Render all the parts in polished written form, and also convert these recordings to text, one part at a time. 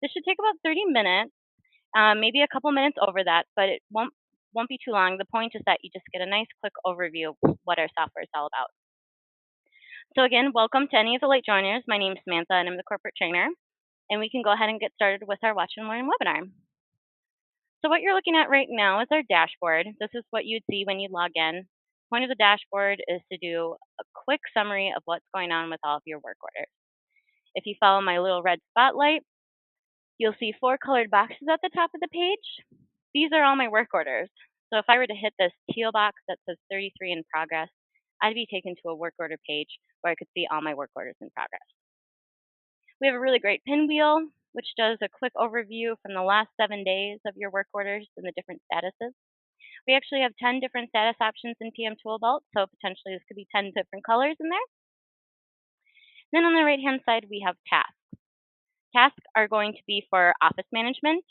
This should take about 30 minutes, maybe a couple minutes over that, but it won't be too long. The point is that you just get a nice quick overview of what our software is all about. So again, welcome to any of the late joiners. My name is Samantha and I'm the corporate trainer. And we can go ahead and get started with our Watch and Learn webinar. So what you're looking at right now is our dashboard. This is what you'd see when you log in. The point of the dashboard is to do a quick summary of what's going on with all of your work orders. If you follow my little red spotlight, you'll see 4 colored boxes at the top of the page. These are all my work orders. So if I were to hit this teal box that says 33 in progress, I'd be taken to a work order page where I could see all my work orders in progress. We have a really great pinwheel, which does a quick overview from the last 7 days of your work orders and the different statuses. We actually have 10 different status options in PM Toolbelt, so potentially this could be 10 different colors in there. Then on the right-hand side, we have tasks. Tasks are going to be for office management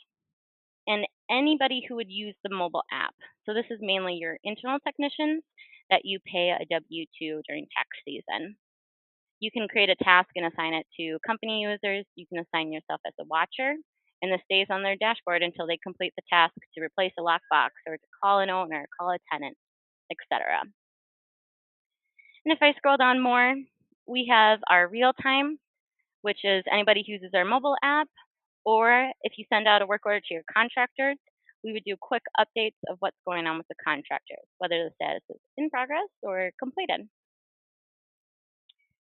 and anybody who would use the mobile app. So this is mainly your internal technicians that you pay a W-2 during tax season. You can create a task and assign it to company users. You can assign yourself as a watcher, and this stays on their dashboard until they complete the task to replace a lockbox or to call an owner, call a tenant, etc. And if I scroll down more, we have our RealTime, which is anybody who uses our mobile app, or if you send out a work order to your contractors, we would do quick updates of what's going on with the contractors, whether the status is in progress or completed.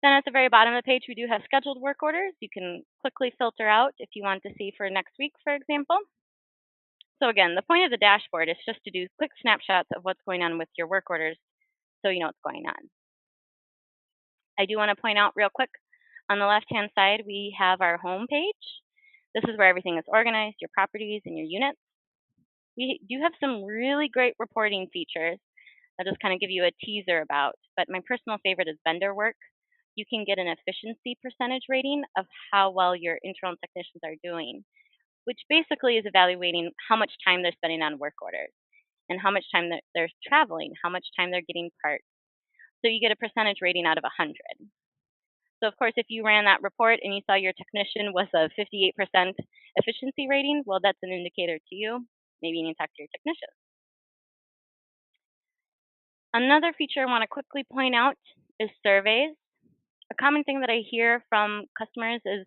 Then at the very bottom of the page, we do have scheduled work orders. You can quickly filter out if you want to see for next week, for example. So again, the point of the dashboard is just to do quick snapshots of what's going on with your work orders so you know what's going on. I do want to point out real quick, on the left-hand side, we have our home page. This is where everything is organized, your properties and your units. We do have some really great reporting features. I'll just kind of give you a teaser about, but my personal favorite is vendor work. You can get an efficiency percentage rating of how well your internal technicians are doing, which basically is evaluating how much time they're spending on work orders and how much time they're traveling, how much time they're getting parts. So you get a percentage rating out of 100. So of course, if you ran that report and you saw your technician was a 58% efficiency rating, well, that's an indicator to you. Maybe you need to talk to your technician. Another feature I want to quickly point out is surveys. A common thing that I hear from customers is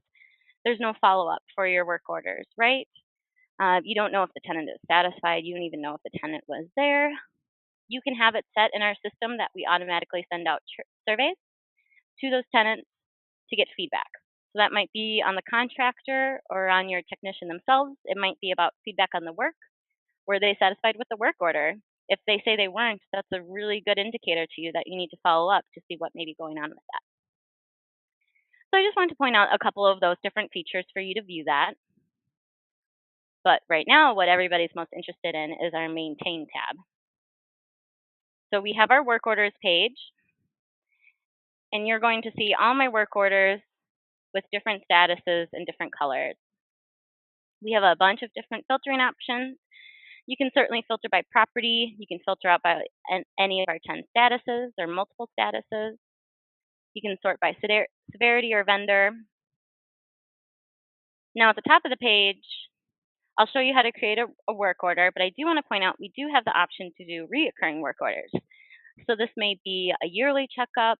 there's no follow-up for your work orders, right? You don't know if the tenant is satisfied. You don't even know if the tenant was there. You can have it set in our system that we automatically send out surveys to those tenants to get feedback. So that might be on the contractor or on your technician themselves. It might be about feedback on the work. Were they satisfied with the work order? If they say they weren't, that's a really good indicator to you that you need to follow up to see what may be going on with that. So I just wanted to point out a couple of those different features for you to view that. But right now, what everybody's most interested in is our Maintain tab. So we have our work orders page, and you're going to see all my work orders with different statuses and different colors. We have a bunch of different filtering options. You can certainly filter by property. You can filter out by any of our 10 statuses or multiple statuses. You can sort by severity or vendor. Now at the top of the page, I'll show you how to create a work order, but I do want to point out we do have the option to do reoccurring work orders. So this may be a yearly checkup,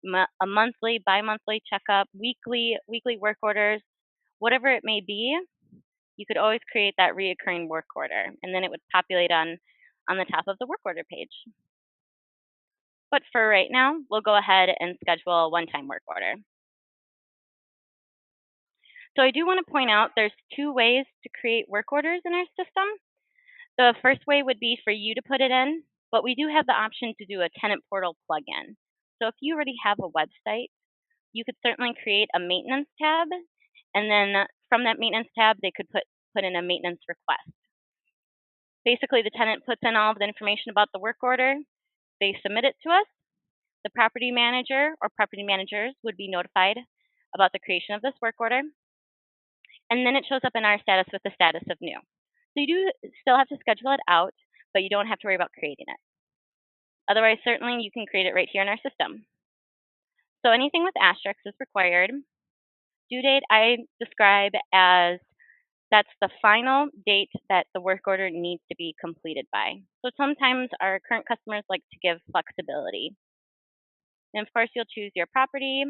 a monthly, bi-monthly checkup, weekly work orders, whatever it may be. You could always create that reoccurring work order, and then it would populate on the top of the work order page. But for right now, we'll go ahead and schedule a one-time work order. So I do want to point out there's 2 ways to create work orders in our system. The first way would be for you to put it in, but we do have the option to do a tenant portal plugin. So if you already have a website, you could certainly create a maintenance tab, and then from that maintenance tab, they could put in a maintenance request. Basically, the tenant puts in all of the information about the work order. They submit it to us. The property manager or property managers would be notified about the creation of this work order. And then it shows up in our status with the status of new. So you do still have to schedule it out, but you don't have to worry about creating it. Otherwise, certainly you can create it right here in our system. So anything with asterisks is required. Due date I describe as That's the final date that the work order needs to be completed by. So sometimes our current customers like to give flexibility. And of course, you'll choose your property.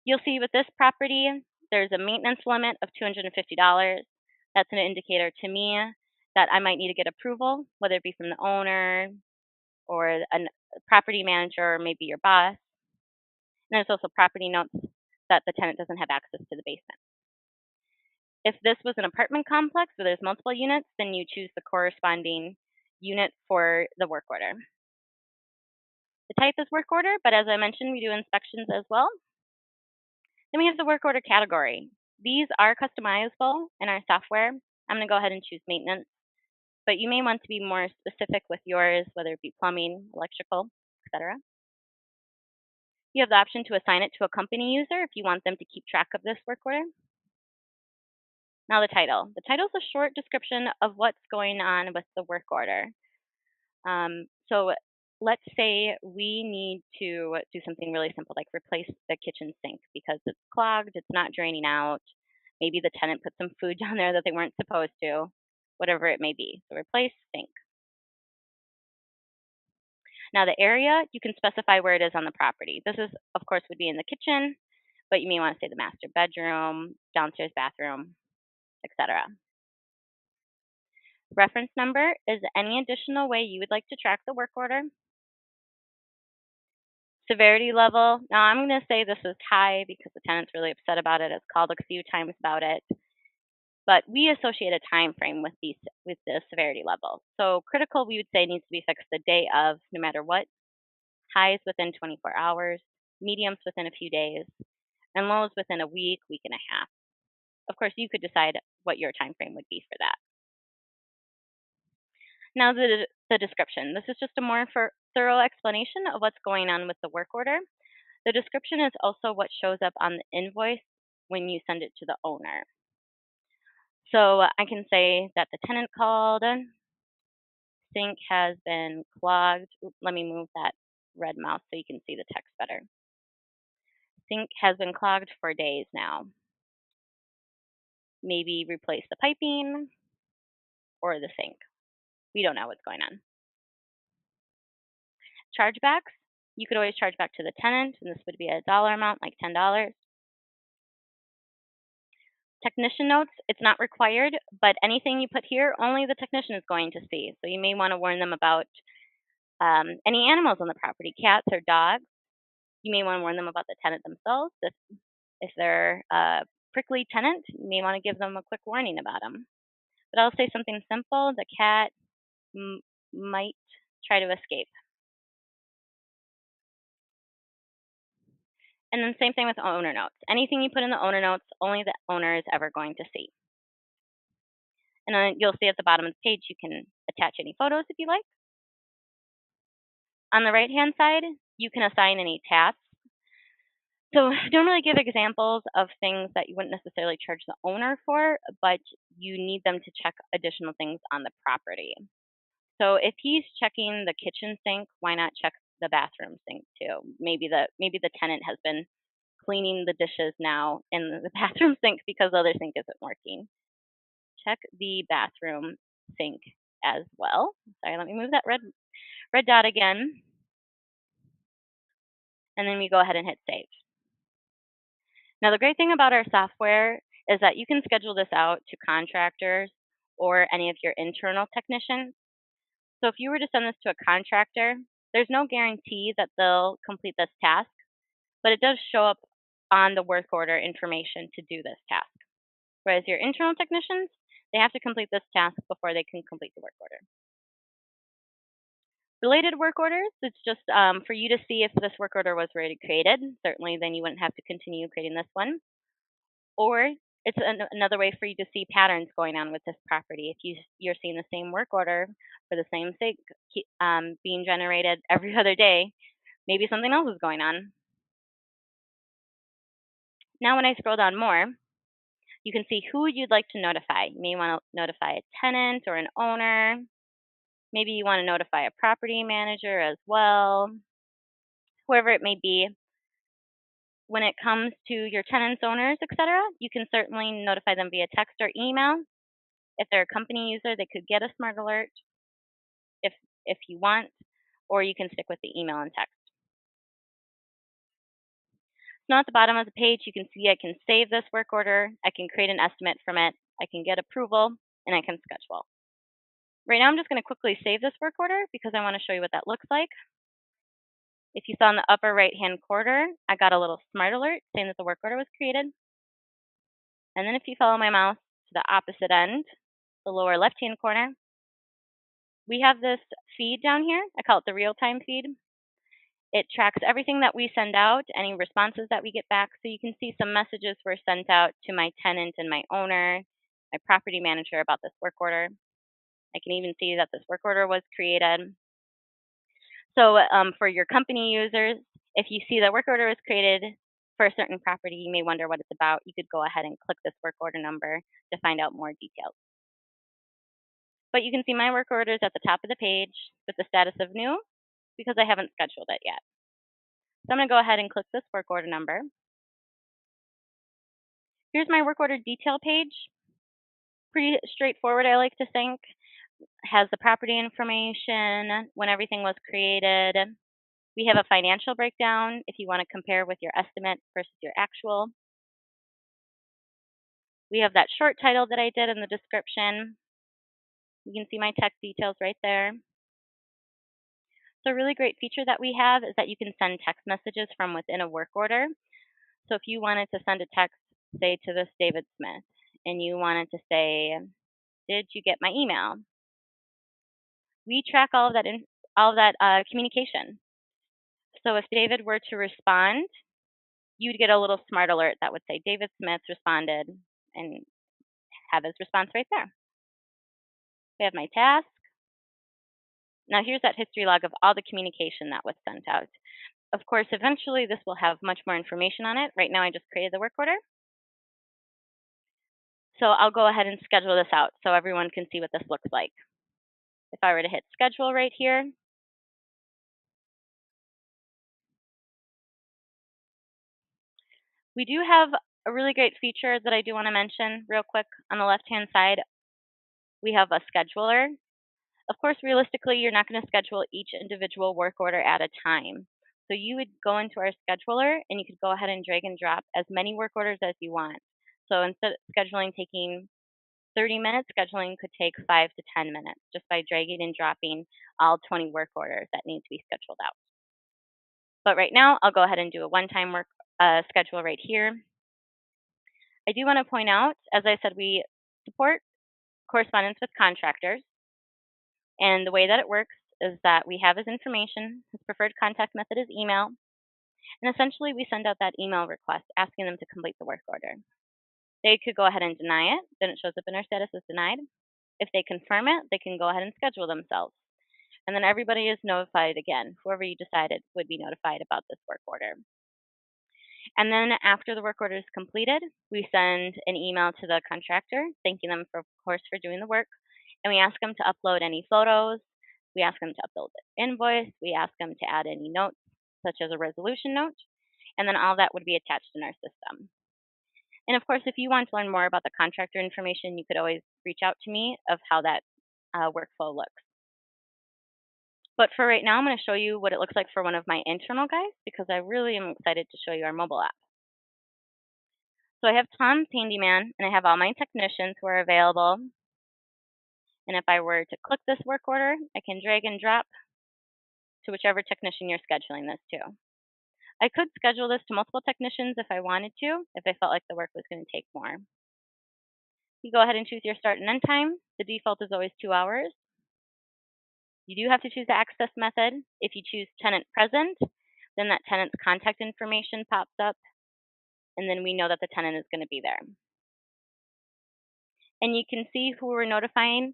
You'll see with this property, there's a maintenance limit of $250. That's an indicator to me that I might need to get approval, whether it be from the owner or a property manager or maybe your boss. And there's also property notes that the tenant doesn't have access to the basement. If this was an apartment complex where there's multiple units, then you choose the corresponding unit for the work order. The type is work order, but as I mentioned, we do inspections as well. Then we have the work order category. These are customizable in our software. I'm going to go ahead and choose maintenance, but you may want to be more specific with yours, whether it be plumbing, electrical, etc. You have the option to assign it to a company user if you want them to keep track of this work order. Now the title. The title is a short description of what's going on with the work order. So let's say we need to do something really simple, like replace the kitchen sink because it's clogged, it's not draining out. Maybe the tenant put some food down there that they weren't supposed to, whatever it may be. So replace sink. Now the area, you can specify where it is on the property. This is, of course, would be in the kitchen, but you may want to say the master bedroom, downstairs bathroom, etc. Reference number is any additional way you would like to track the work order. Severity level, now I'm going to say this is high because the tenant's really upset about it. It's called a few times about it. But we associate a time frame with the severity level. So critical, we would say, needs to be fixed the day of, no matter what. Highs within 24 hours, mediums within a few days, and lows within a week, week and a half. Of course, you could decide what your time frame would be for that. Now the description. This is just a more thorough explanation of what's going on with the work order. The description is also what shows up on the invoice when you send it to the owner. So I can say that the tenant called, sink has been clogged. Let me move that red mouse so you can see the text better. Sink has been clogged for days now. Maybe replace the piping or the sink. We don't know what's going on. Chargebacks, you could always charge back to the tenant, and this would be a dollar amount, like $10. Technician notes, it's not required, but anything you put here, only the technician is going to see. So you may want to warn them about any animals on the property, cats or dogs. You may want to warn them about the tenant themselves. If they're a prickly tenant, you may want to give them a quick warning about them. But I'll say something simple. The cat might try to escape. And then same thing with owner notes. Anything you put in the owner notes, only the owner is ever going to see. And then you'll see at the bottom of the page, you can attach any photos if you like. On the right-hand side, you can assign any tasks. So don't really give examples of things that you wouldn't necessarily charge the owner for, but you need them to check additional things on the property. So if he's checking the kitchen sink, why not check the bathroom sink too? Maybe the tenant has been cleaning the dishes now in the bathroom sink because the other sink isn't working. Check the bathroom sink as well. Sorry, let me move that red dot again. And then we go ahead and hit save. Now, the great thing about our software is that you can schedule this out to contractors or any of your internal technicians. So if you were to send this to a contractor, there's no guarantee that they'll complete this task, but it does show up on the work order information to do this task. Whereas your internal technicians, they have to complete this task before they can complete the work order. Related work orders, it's just for you to see if this work order was already created. Certainly, then you wouldn't have to continue creating this one. Or it's another way for you to see patterns going on with this property. If you're seeing the same work order for the same sink being generated every other day, maybe something else is going on. Now when I scroll down more, you can see who you'd like to notify. You may want to notify a tenant or an owner. Maybe you want to notify a property manager as well. Whoever it may be. When it comes to your tenants, owners, etc., you can certainly notify them via text or email. If they're a company user, they could get a smart alert if you want, or you can stick with the email and text. Now at the bottom of the page, you can see I can save this work order, I can create an estimate from it, I can get approval, and I can schedule. Right now I'm just going to quickly save this work order because I want to show you what that looks like. If you saw in the upper right hand corner, I got a little smart alert saying that the work order was created. And then if you follow my mouse to the opposite end, the lower left hand corner, we have this feed down here. I call it the RealTime Feed. It tracks everything that we send out, any responses that we get back. So you can see some messages were sent out to my tenant and my owner, my property manager about this work order. I can even see that this work order was created. So for your company users, if you see the work order was created for a certain property, you may wonder what it's about. You could go ahead and click this work order number to find out more details. But you can see my work orders at the top of the page with the status of new because I haven't scheduled it yet. So I'm going to go ahead and click this work order number. Here's my work order detail page. Pretty straightforward, I like to think. Has the property information, when everything was created. We have a financial breakdown if you want to compare with your estimate versus your actual. We have that short title that I did in the description. You can see my text details right there. So a really great feature that we have is that you can send text messages from within a work order. So if you wanted to send a text, say to this David Smith, and you wanted to say, did you get my email? We track all of that communication. So if David were to respond, you'd get a little smart alert that would say David Smith responded and have his response right there. We have my task. Now here's that history log of all the communication that was sent out. Of course, eventually this will have much more information on it. Right now I just created the work order. So I'll go ahead and schedule this out so everyone can see what this looks like. If I were to hit schedule right here, we do have a really great feature that I do want to mention real quick. On the left-hand side, we have a scheduler. Of course, realistically, you're not going to schedule each individual work order at a time. So you would go into our scheduler and you could go ahead and drag and drop as many work orders as you want. So instead of scheduling taking 30 minutes, scheduling could take 5 to 10 minutes just by dragging and dropping all 20 work orders that need to be scheduled out. But right now, I'll go ahead and do a one-time work schedule right here. I do want to point out, as I said, we support correspondence with contractors. And the way that it works is that we have his information. His preferred contact method is email. And essentially, we send out that email request asking them to complete the work order. They could go ahead and deny it. Then it shows up in our status as denied. If they confirm it, they can go ahead and schedule themselves. And then everybody is notified again. Whoever you decided would be notified about this work order. And then after the work order is completed, we send an email to the contractor thanking them, of course, for doing the work. And we ask them to upload any photos. We ask them to upload the invoice. We ask them to add any notes, such as a resolution note. And then all that would be attached in our system. And of course, if you want to learn more about the contractor information, you could always reach out to me of how that workflow looks. But for right now, I'm going to show you what it looks like for one of my internal guys because I really am excited to show you our mobile app. So I have Tom's Handyman, and I have all my technicians who are available. And if I were to click this work order, I can drag and drop to whichever technician you're scheduling this to. I could schedule this to multiple technicians if I wanted to, if I felt like the work was going to take more. You go ahead and choose your start and end time. The default is always 2 hours. You do have to choose the access method. If you choose tenant present, then that tenant's contact information pops up, and then we know that the tenant is going to be there. And you can see who we're notifying.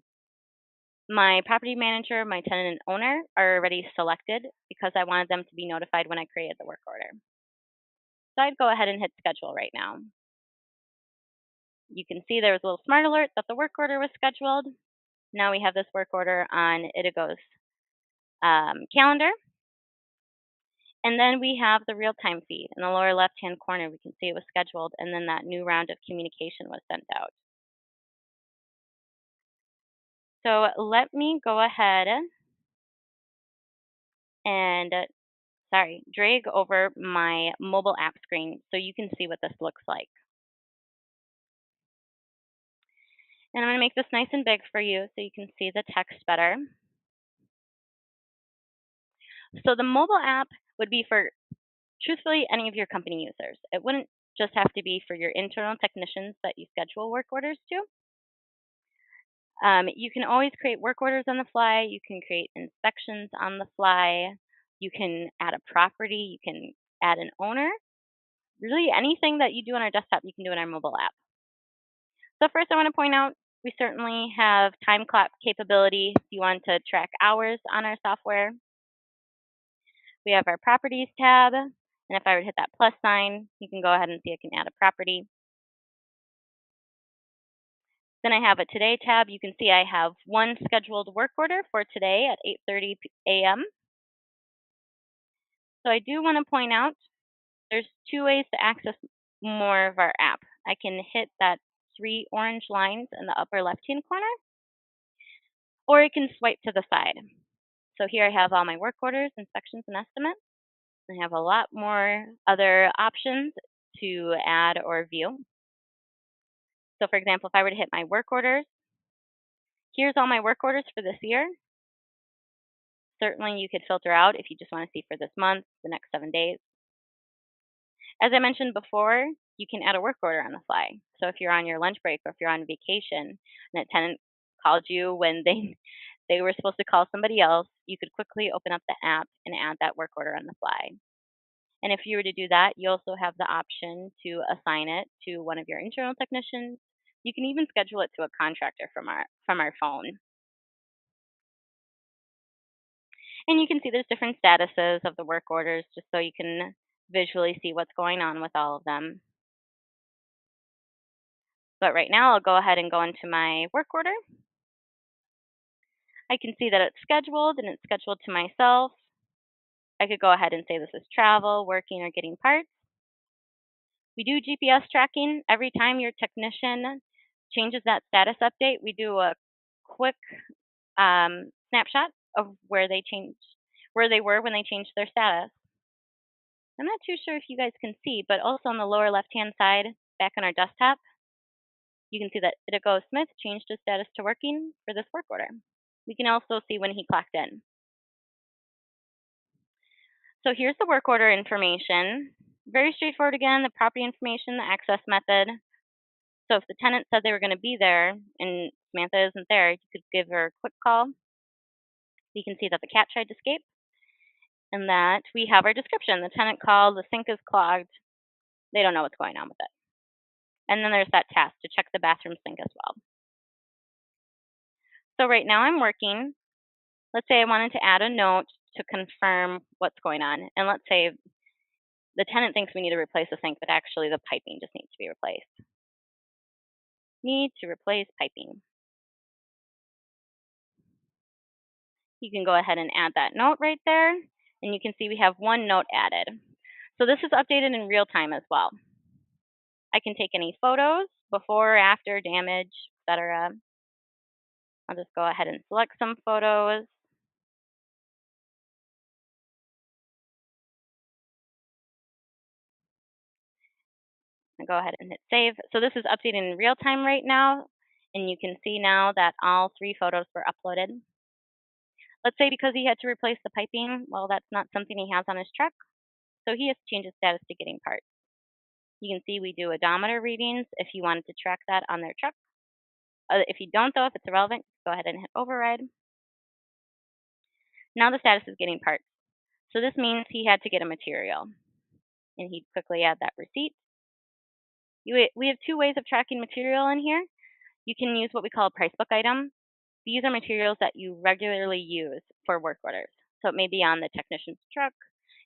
My property manager, my tenant, and owner are already selected because I wanted them to be notified when I created the work order. So I'd go ahead and hit schedule right now. You can see there was a little smart alert that the work order was scheduled. Now we have this work order on Itigo's calendar. And then we have the real-time feed. In the lower left-hand corner, we can see it was scheduled, and then that new round of communication was sent out. So let me go ahead and, drag over my mobile app screen so you can see what this looks like. And I'm going to make this nice and big for you so you can see the text better. So the mobile app would be for, truthfully, any of your company users. It wouldn't just have to be for your internal technicians that you schedule work orders to. You can always create work orders on the fly. You can create inspections on the fly. You can add a property. You can add an owner. Really, anything that you do on our desktop, you can do in our mobile app. So first, I want to point out we certainly have time clock capability if you want to track hours on our software. We have our properties tab, and if I were to hit that plus sign, you can go ahead and see I can add a property. Then I have a Today tab. You can see I have one scheduled work order for today at 8:30 a.m. So I do want to point out there's two ways to access more of our app. I can hit that three orange lines in the upper left-hand corner, or I can swipe to the side. So here I have all my work orders, inspections, and estimates. I have a lot more other options to add or view. So for example, if I were to hit my work orders, here's all my work orders for this year. Certainly you could filter out if you just want to see for this month, the next 7 days. As I mentioned before, you can add a work order on the fly. So if you're on your lunch break or if you're on vacation and a tenant called you when they were supposed to call somebody else, you could quickly open up the app and add that work order on the fly. And if you were to do that, you also have the option to assign it to one of your internal technicians. You can even schedule it to a contractor from our phone. And you can see there's different statuses of the work orders just so you can visually see what's going on with all of them. But right now I'll go ahead and go into my work order. I can see that it's scheduled and it's scheduled to myself. I could go ahead and say this is travel, working, or getting parts. We do GPS tracking. Every time your technician changes that status update, we do a quick snapshot of where they were when they changed their status. I'm not too sure if you guys can see, but also on the lower left-hand side, back on our desktop, you can see that Idago Smith changed his status to working for this work order. We can also see when he clocked in. So here's the work order information. Very straightforward again, the property information, the access method. So if the tenant said they were going to be there and Samantha isn't there, you could give her a quick call. You can see that the cat tried to escape and that we have our description. The tenant called, the sink is clogged. They don't know what's going on with it. And then there's that task to check the bathroom sink as well. So right now I'm working. Let's say I wanted to add a note to confirm what's going on. And let's say the tenant thinks we need to replace the sink, but actually the piping just needs to be replaced. Need to replace piping. You can go ahead and add that note right there. And you can see we have one note added. So this is updated in real time as well. I can take any photos, before, after, damage, etc. I'll just go ahead and select some photos. I'll go ahead and hit save. So this is updating in real time right now. And you can see now that all 3 photos were uploaded. Let's say because he had to replace the piping, well, that's not something he has on his truck. So he has to change his status to getting parts. You can see we do odometer readings if you wanted to track that on their truck. If you don't, though, if it's irrelevant, go ahead and hit override. Now the status is getting parts. So this means he had to get a material. And he'd quickly add that receipt. We have 2 ways of tracking material in here. You can use what we call a price book item. These are materials that you regularly use for work orders. So it may be on the technician's truck,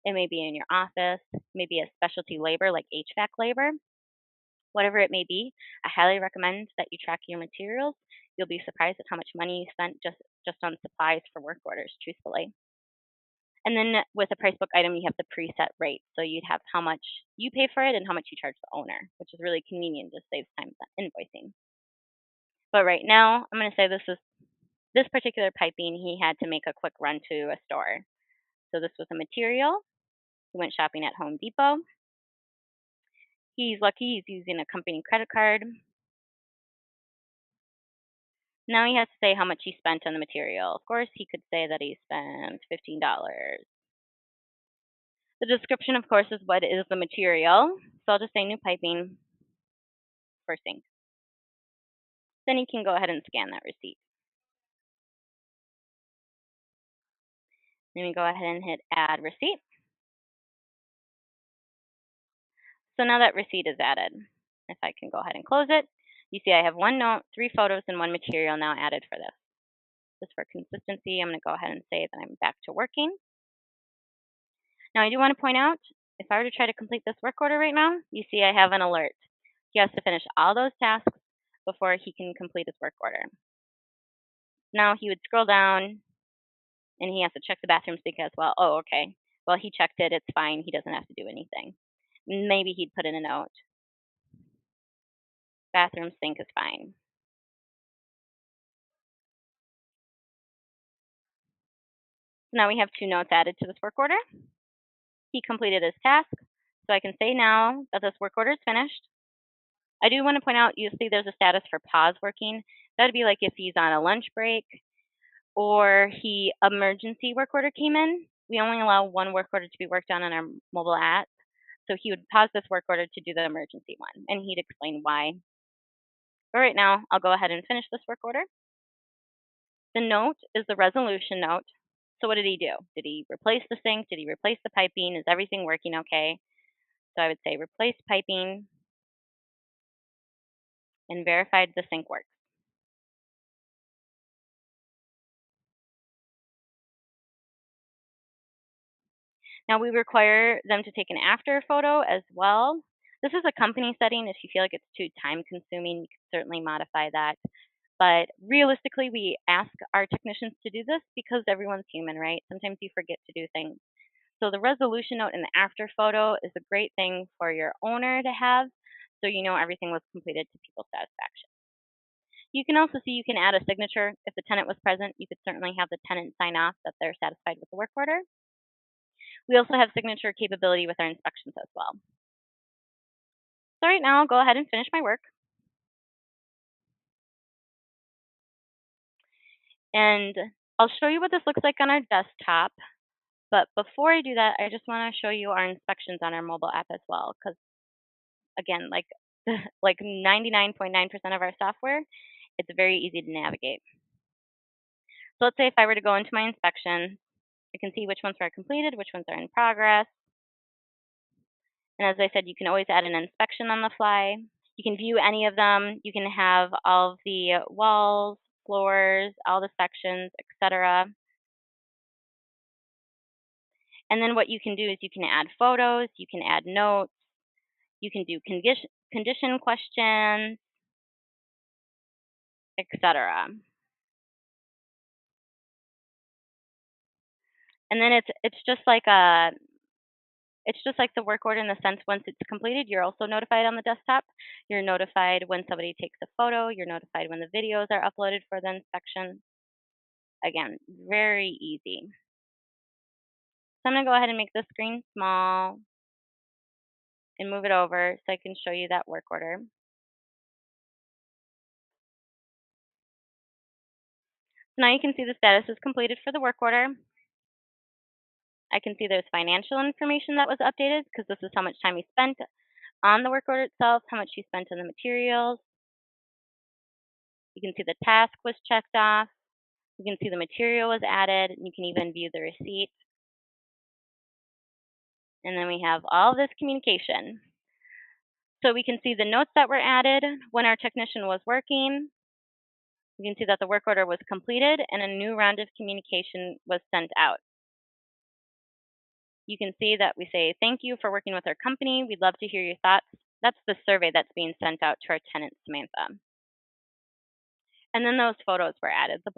it may be in your office, maybe a specialty labor like HVAC labor. Whatever it may be, I highly recommend that you track your materials. You'll be surprised at how much money you spent just on supplies for work orders, truthfully. And then with a price book item, you have the preset rate. So you'd have how much you pay for it and how much you charge the owner, which is really convenient, just saves time invoicing. But right now, I'm going to say this particular piping, he had to make a quick run to a store. So this was a material. He went shopping at Home Depot. He's lucky he's using a company credit card. Now he has to say how much he spent on the material. Of course, he could say that he spent $15. The description, of course, is what is the material. So I'll just say new piping for sink. Then he can go ahead and scan that receipt. Then we go ahead and hit add receipt. So now that receipt is added. If I can go ahead and close it, you see I have one note, 3 photos, and 1 material now added for this. Just for consistency, I'm going to go ahead and say that I'm back to working. Now I do want to point out, if I were to try to complete this work order right now, you see I have an alert. He has to finish all those tasks before he can complete his work order. Now he would scroll down and he has to check the bathroom sink as well. Oh, okay. Well, he checked it. It's fine. He doesn't have to do anything. Maybe he'd put in a note. Bathroom sink is fine. Now we have 2 notes added to this work order. He completed his task. So I can say now that this work order is finished. I do want to point out, you see there's a status for pause working. That would be like if he's on a lunch break or emergency work order came in. We only allow 1 work order to be worked on our mobile app. So he would pause this work order to do the emergency one, and he'd explain why. But right now, I'll go ahead and finish this work order. The note is the resolution note. So what did he do? Did he replace the sink? Did he replace the piping? Is everything working okay? So I would say replace piping and verified the sink works. Now we require them to take an after photo as well. This is a company setting. If you feel like it's too time consuming, you can certainly modify that. But realistically, we ask our technicians to do this because everyone's human, right? Sometimes you forget to do things. So the resolution note and the after photo is a great thing for your owner to have, so you know everything was completed to people's satisfaction. You can also see you can add a signature. If the tenant was present, you could certainly have the tenant sign off that they're satisfied with the work order. We also have signature capability with our inspections as well. So right now, I'll go ahead and finish my work. And I'll show you what this looks like on our desktop. But before I do that, I just want to show you our inspections on our mobile app as well. Because again, like 99.9% of our software, it's very easy to navigate. So let's say if I were to go into my inspection, I can see which ones are completed, which ones are in progress. And as I said, you can always add an inspection on the fly. You can view any of them. You can have all of the walls, floors, all the sections, etc. And then what you can do is you can add photos, you can add notes, you can do condition questions, etc. And then it's just like the work order in the sense once it's completed, you're also notified on the desktop. You're notified when somebody takes a photo. You're notified when the videos are uploaded for the inspection. Again, very easy. So I'm going to go ahead and make this screen small and move it over so I can show you that work order. So now you can see the status is completed for the work order. I can see there's financial information that was updated because this is how much time he spent on the work order itself, how much he spent on the materials. You can see the task was checked off. You can see the material was added. And you can even view the receipt. And then we have all this communication. So we can see the notes that were added when our technician was working. You can see that the work order was completed and a new round of communication was sent out. You can see that we say, thank you for working with our company. We'd love to hear your thoughts. That's the survey that's being sent out to our tenant, Samantha. And then those photos were added, the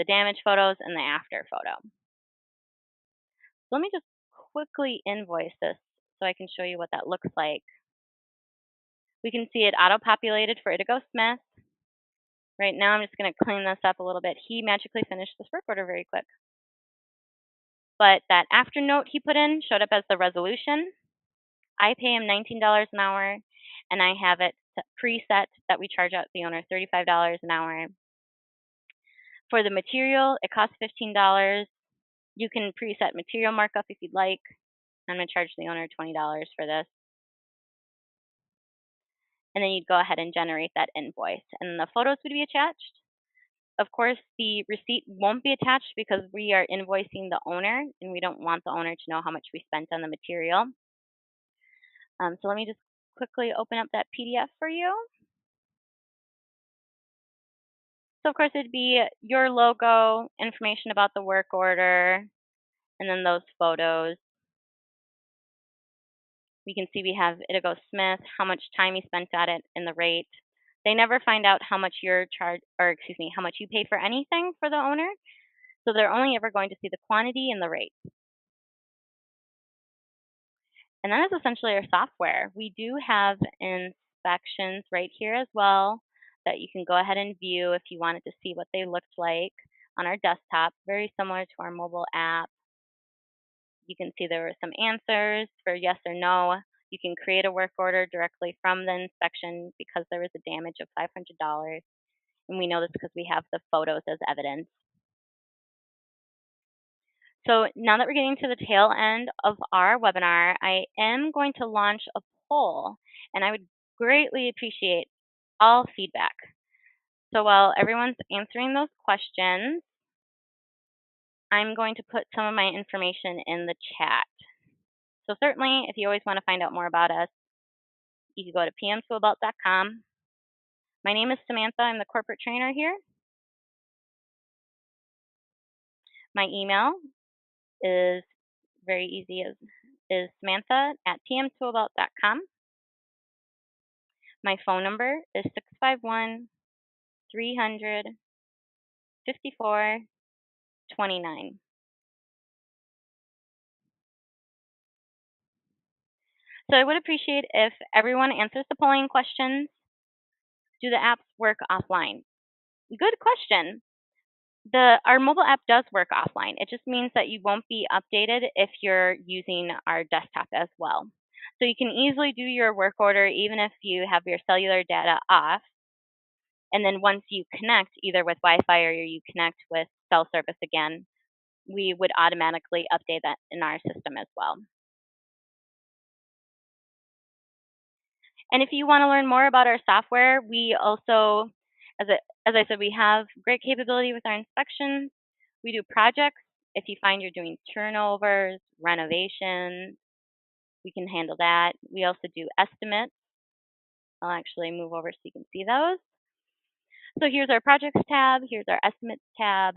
damage photos and the after photo. So let me just quickly invoice this so I can show you what that looks like. We can see it auto-populated for Itigo Smith. Right now, I'm just going to clean this up a little bit. He magically finished this work order very quick. But that after note he put in showed up as the resolution. I pay him $19 an hour, and I have it preset that we charge out the owner $35 an hour. For the material, it costs $15. You can preset material markup if you'd like. I'm going to charge the owner $20 for this. And then you'd go ahead and generate that invoice. And the photos would be attached. Of course, the receipt won't be attached because we are invoicing the owner, and we don't want the owner to know how much we spent on the material. So let me just quickly open up that PDF for you. So of course it'd be your logo, information about the work order, and then those photos. We can see we have Itigo Smith, how much time he spent at it, and the rate. They never find out how much you're charged, or excuse me, how much you pay for anything for the owner. So they're only ever going to see the quantity and the rate. And that is essentially our software. We do have inspections right here as well that you can go ahead and view if you wanted to see what they looked like on our desktop, very similar to our mobile app. You can see there were some answers for yes or no. You can create a work order directly from the inspection because there was a damage of $500. And we know this because we have the photos as evidence. So now that we're getting to the tail end of our webinar, I am going to launch a poll, and I would greatly appreciate all feedback. So while everyone's answering those questions, I'm going to put some of my information in the chat. So certainly, if you always want to find out more about us, you can go to pmtoolbelt.com. My name is Samantha. I'm the corporate trainer here. My email is very easy, is Samantha at pmtoolbelt.com. My phone number is 651 300 5429. So I would appreciate if everyone answers the polling questions. Do the apps work offline? Good question. Our mobile app does work offline. It just means that you won't be updated if you're using our desktop as well. So you can easily do your work order even if you have your cellular data off. And then once you connect either with Wi-Fi or you connect with cell service again, we would automatically update that in our system as well. And if you want to learn more about our software, we also, as I said, we have great capability with our inspections. We do projects. If you find you're doing turnovers, renovations, we can handle that. We also do estimates. I'll actually move over so you can see those. So here's our projects tab. Here's our estimates tab.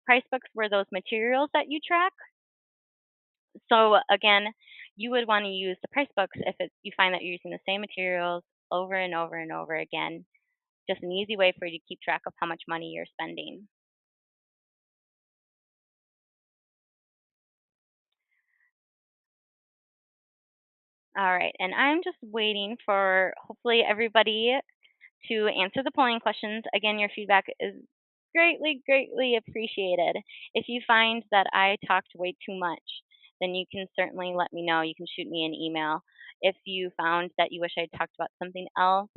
Price books were those materials that you track. So again, you would want to use the price books if you find that you're using the same materials over and over and over again. Just an easy way for you to keep track of how much money you're spending. All right, and I'm just waiting for hopefully everybody to answer the polling questions. Again, your feedback is greatly, greatly appreciated. If you find that I talked way too much, then you can certainly let me know. You can shoot me an email. If you found that you wish I talked about something else,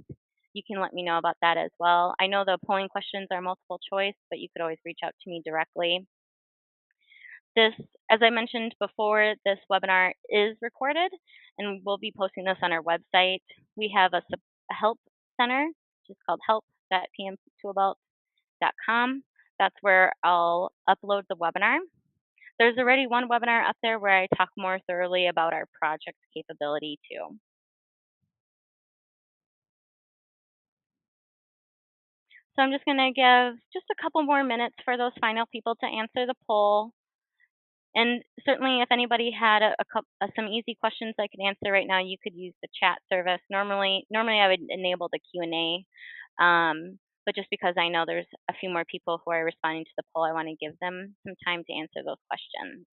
you can let me know about that as well. I know the polling questions are multiple choice, but you could always reach out to me directly. This, as I mentioned before, this webinar is recorded, and we'll be posting this on our website. We have a help center, which is called help.pmtoolbelt.com. That's where I'll upload the webinar. There's already one webinar up there where I talk more thoroughly about our project capability too. So I'm just going to give just a couple more minutes for those final people to answer the poll. And certainly, if anybody had some easy questions I could answer right now, you could use the chat service. Normally I would enable the Q&A, but just because I know there's a few more people who are responding to the poll, I want to give them some time to answer those questions.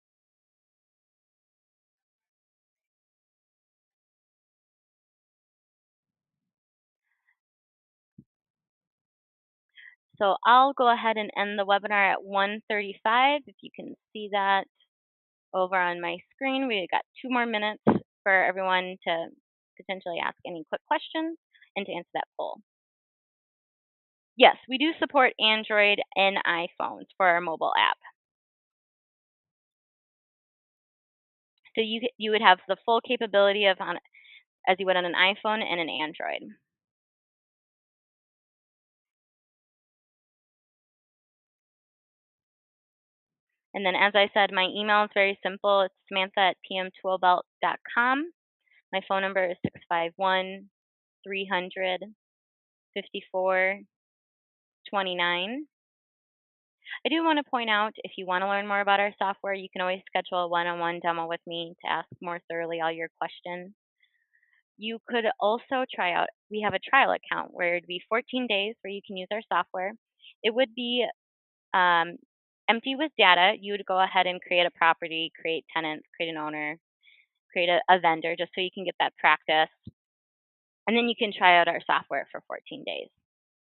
So I'll go ahead and end the webinar at 1:35. If you can see that over on my screen, we got 2 more minutes for everyone to potentially ask any quick questions and to answer that poll. Yes, we do support Android and iPhones for our mobile app. So you would have the full capability of as you would on an iPhone and an Android. And then, as I said, my email is very simple. It's samantha@pmtoolbelt.com. My phone number is 651 300 5429. I do want to point out, if you want to learn more about our software, you can always schedule a one-on-one demo with me to ask more thoroughly all your questions. You could also try out, we have a trial account where it'd be 14 days where you can use our software. It would be um, empty with data. You would go ahead and create a property, create tenants, create an owner, create a vendor just so you can get that practice. And then you can try out our software for 14 days.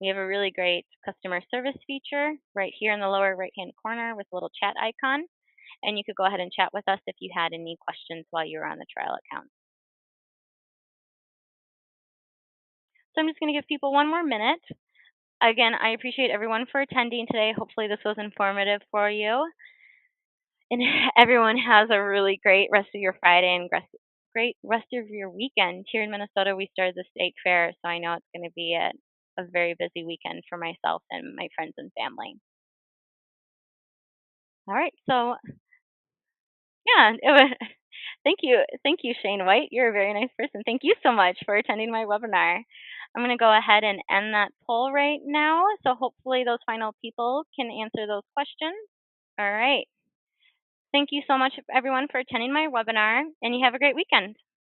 We have a really great customer service feature right here in the lower right-hand corner with a little chat icon. And you could go ahead and chat with us if you had any questions while you were on the trial account. So I'm just going to give people 1 more minute. Again, I appreciate everyone for attending today. Hopefully this was informative for you. And everyone has a really great rest of your Friday and great rest of your weekend. Here in Minnesota, we started the state fair, so I know it's going to be a very busy weekend for myself and my friends and family. All right, so yeah, thank you, Shane White. You're a very nice person. Thank you so much for attending my webinar. I'm going to go ahead and end that poll right now, so hopefully those final people can answer those questions. All right. Thank you so much, everyone, for attending my webinar, and you have a great weekend.